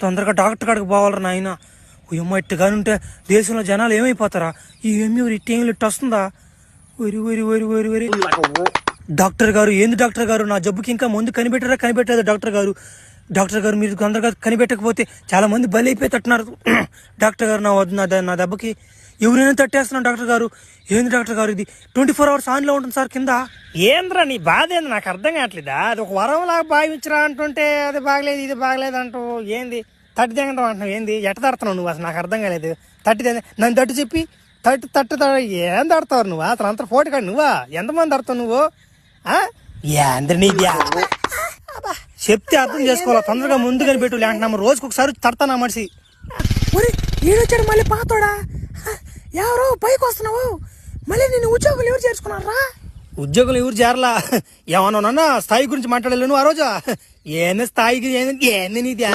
తొందరగా డాక్టర్ కాడికి పోవాలరా నాయన. అమ్మ ఇట్టుగాని ఉంటే దేశంలో జనాలు ఏమైపోతారా? ఈ ఎమ్మెవరు ఇట్టేం ఇట్టు వస్తుందా? వరి వరి వరి వరి వరి. డాక్టర్ గారు ఏంది డాక్టర్ గారు, నా జబ్బుకి ఇంకా ముందు కనిపెట్టలేదు డాక్టర్ గారు. డాక్టర్ గారు మీరు తొందరగా కనిపెట్టకపోతే చాలా మంది బలి అయిపోతున్నారు. డాక్టర్ గారు నా దెబ్బకి ఎవరైనా తట్టేస్తున్నాను డాక్టర్ గారు. ఏంది డాక్టర్ గారు ఇది 24 hours ఆన్లో ఉంటుంది సార్ కింద. ఏంద్రా నీ బాధ ఏంది నాకు అర్థం కావట్లేదా? అది ఒక వరంలాగా భావించరా అంటుంటే అది బాగలేదు ఇది బాగలేదు అంటూ ఏంది తట్టి తెగడం అంటున్నావు? ఏంది ఎట్ట తడుతున్నావు నువ్వు? అసలు నాకు అర్థం కాలేదు. నన్ను తట్టు చెప్పి తట్టు ఏం తడతావు నువ్వు? అసలు అంత పోటీ కాదు నువ్వా? ఎంతమంది తడతావు నువ్వు? ఏంద్ర నీది చెప్తే అర్థం చేసుకోవాలా. తొందరగా ముందు కనిపెట్టు లేకుంటున్నాము. రోజుకి ఒకసారి తడతానా మనిషి. ఈడొచ్చాడు మళ్ళీ పాతోడా. ఎవరో పైకి వస్తున్నావు మళ్ళీ నేను ఉద్యోగులు ఎవరు చేర్చుకున్నారా? ఉద్యోగులు ఎవరు చేరలా. ఏమన్నా స్థాయి గురించి మాట్లాడలేను ఆ రోజు. ఏంది స్థాయికి ఏంది నీది?